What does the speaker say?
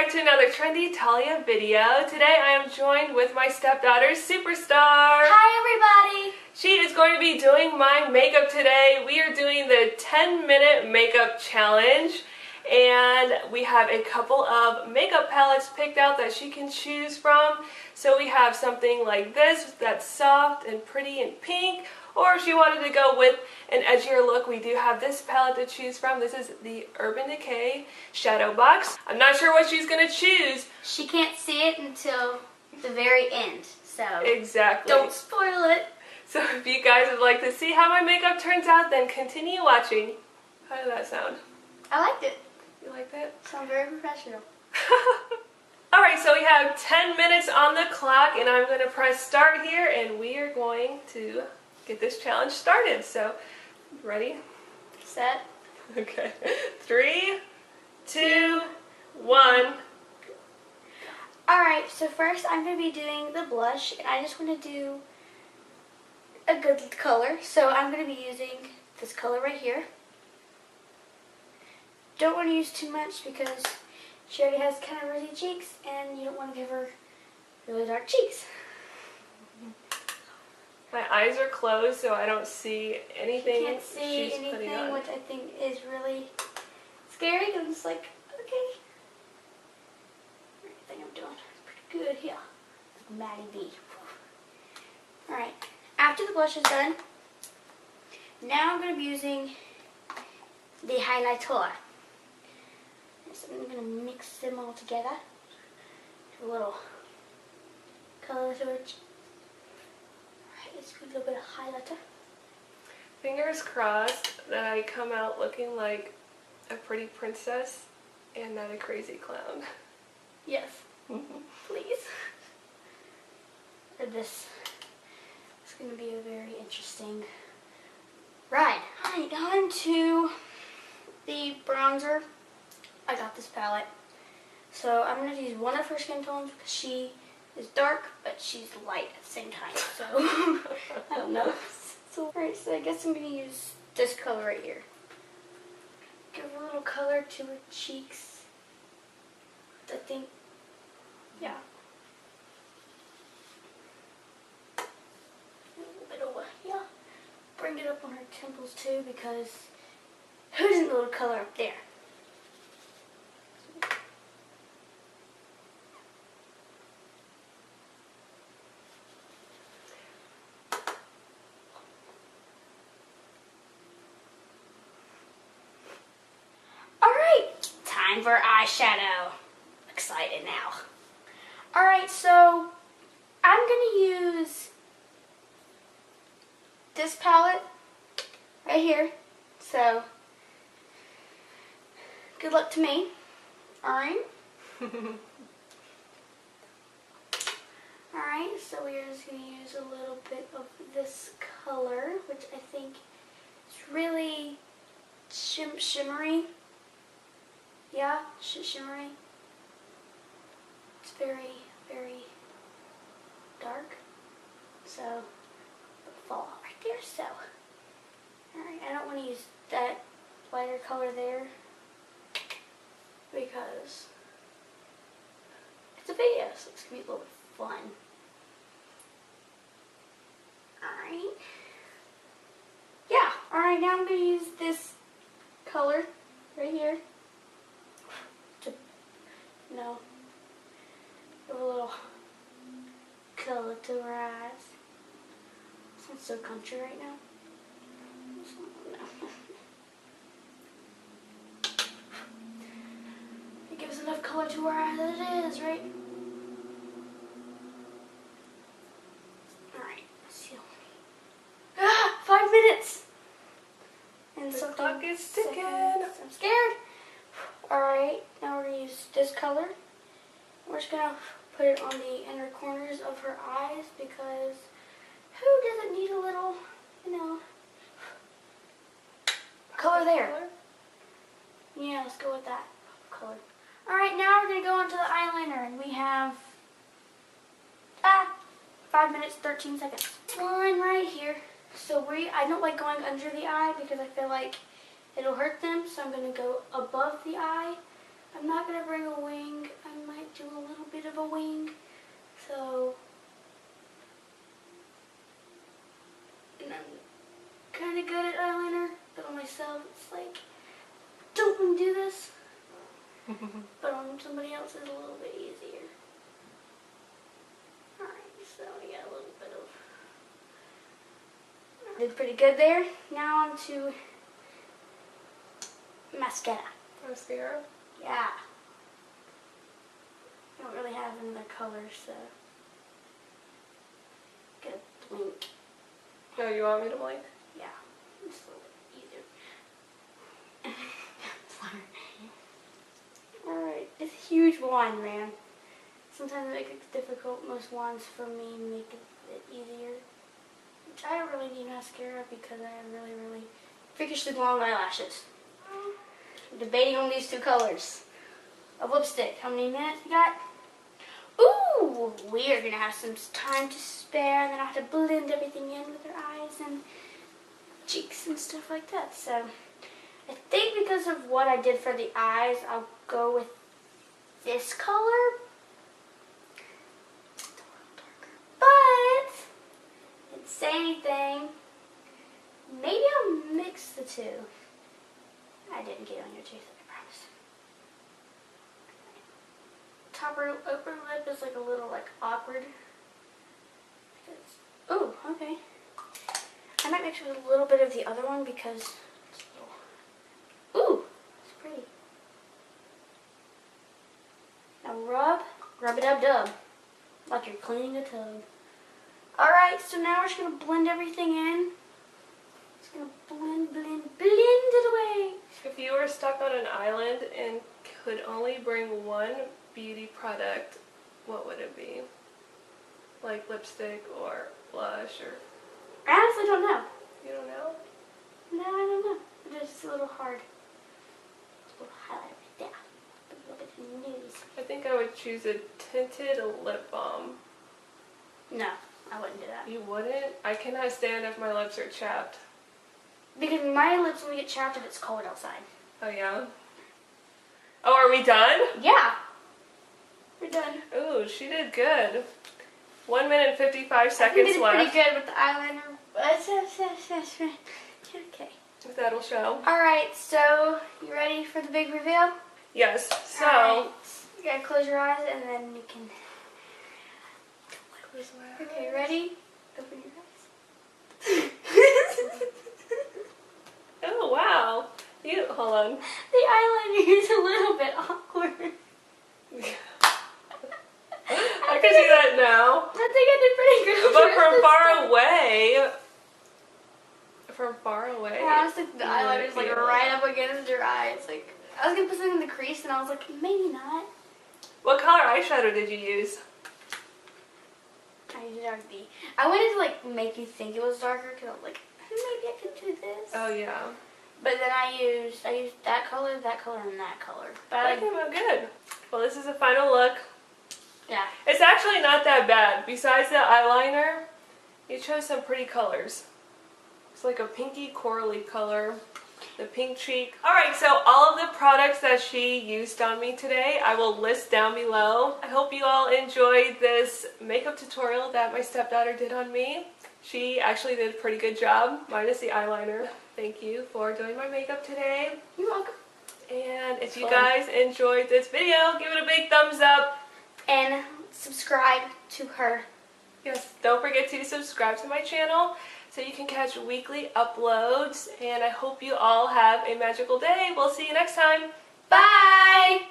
back to another Trendy Talia video. Today I am joined with my stepdaughter, Superstar. Hi everybody! She is going to be doing my makeup today. We are doing the 10-minute makeup challenge. And we have a couple of makeup palettes picked out that she can choose from. So we have something like this that's soft and pretty and pink. Or if she wanted to go with an edgier look, we do have this palette to choose from. This is the Urban Decay Shadow Box. I'm not sure what she's going to choose. She can't see it until the very end, so exactly. Don't spoil it. So if you guys would like to see how my makeup turns out, then continue watching. How did that sound? I liked it. You liked it? Sounds very professional. Alright, so we have 10 minutes on the clock, and I'm going to press start here, and we are going to get this challenge started. So, ready? Set. Okay. 3, 2, 1. Alright, so first I'm going to be doing the blush, and I just want to do a good color. So I'm going to be using this color right here. Don't want to use too much because she already has kind of rosy cheeks, and you don't want to give her really dark cheeks. My eyes are closed, so I don't see anything. You can't see she's putting on. anything, which I think is really scary. I'm just like, okay. Everything I'm doing is pretty good here. Maddie B. Alright, after the blush is done, now I'm going to be using the highlighter. So I'm going to mix them all together. A little color switch. Let's do a little bit of highlighter. Fingers crossed that I come out looking like a pretty princess and not a crazy clown. Yes. Please. This is going to be a very interesting ride. Alright, on to the bronzer. I got this palette. So I'm going to use one of her skin tones because she is dark, but she's light at the same time. So, I don't know. So, alright, so I guess I'm going to use this color right here. Give a little color to her cheeks. I think, yeah. A little bit over here. Bring it up on her temples too, because who doesn't know the color up there? Time for eyeshadow. Excited now. Alright, so I'm going to use this palette right here. So, good luck to me. Alright. Alright, so we're just going to use a little bit of this color, which I think is really shimmery. Yeah, shimmery. It's very, very dark. So, it'll fall out right there. So, alright, I don't want to use that lighter color there because it's a video, so it's going to be a little bit fun. Alright. Yeah, alright, now I'm going to use this color right here. No. Give a little color to her eyes. Sounds so country right now. No. It gives enough color to her eyes as it is, right? Alright, let's see. 5 minutes! And The something clock is ticking. I'm scared. Alright, now we're going to use this color. We're just going to put it on the inner corners of her eyes because who doesn't need a little, you know, color there? Yeah, let's go with that color. Alright, now we're going to go into the eyeliner, and we have 5 minutes, 13 seconds. Line right here. So I don't like going under the eye because I feel like it'll hurt them, so I'm going to go above the eye I'm not going to bring a wing. I might do a little bit of a wing. So, and I'm kind of good at eyeliner, but on myself it's like, don't want to do this. But on somebody else it's a little bit easier. Alright, so we got a little bit of... Did pretty good there. Now on to mascara. Mascara? Yeah. I don't really have another color, so... Get a blink. No, you want me to blink? Yeah, it's a little bit easier. Sorry. Alright, it's a huge wand, man. Sometimes it makes it difficult. Most wands for me make it a bit easier. Which I don't really need mascara because I have really, really freakishly long eyelashes. I'm debating on these two colors of lipstick. How many minutes we got? Ooh, we are going to have some time to spare, and then I have to blend everything in with our eyes and cheeks and stuff like that. So I think because of what I did for the eyes, I'll go with this color. It's a little darker. But, didn't say anything. Maybe I'll mix the two. I didn't get on your tooth, I promise. Top or upper lip is like a little like awkward. Oh, okay. I might mix it with a little bit of the other one because it's a little... Ooh, it's pretty. Now rub it up dub, like you're cleaning a tub. Alright, so now we're just going to blend everything in. Just going to blend it away. If you were stuck on an island and could only bring one beauty product, what would it be? Like lipstick or blush or... I honestly don't know. You don't know? No, I don't know. It's just a little hard. A little highlight right there. A little bit of nudes. I think I would choose a tinted lip balm. No, I wouldn't do that. You wouldn't? I cannot stand if my lips are chapped. Because my lips only get chapped if it's cold outside. Oh yeah? Oh, are we done? Yeah. We're done. Ooh, she did good. 1 minute and 55 I seconds think I did left. pretty good with the eyeliner. Okay. That'll show. Alright, so you ready for the big reveal? Yes, so... Alright. You gotta close your eyes and then you can... Close my eyes. Okay, ready? Open your eyes. Oh, wow. Hold on. The eyeliner is a little bit awkward. I can see that now. I think I did pretty good. But from far away. I honestly think the eyeliner is like right up against your eye. It's like, I was going to put something in the crease and I was like, maybe not. What color eyeshadow did you use? I used dark B. I wanted to like make you think it was darker because I was like, maybe I could do this. Oh, yeah. But then I used that color, and that color. But I think I'm good. Well, this is the final look. yeah. It's actually not that bad. Besides the eyeliner, you chose some pretty colors. It's like a pinky corally color. The pink cheek. Alright, so all of the products that she used on me today, I will list down below. I hope you all enjoyed this makeup tutorial that my stepdaughter did on me. She actually did a pretty good job, minus the eyeliner. Thank you for doing my makeup today. You're welcome. And if you guys enjoyed this video, give it a big thumbs up. And subscribe to her. Yes, don't forget to subscribe to my channel so you can catch weekly uploads. And I hope you all have a magical day. We'll see you next time. Bye!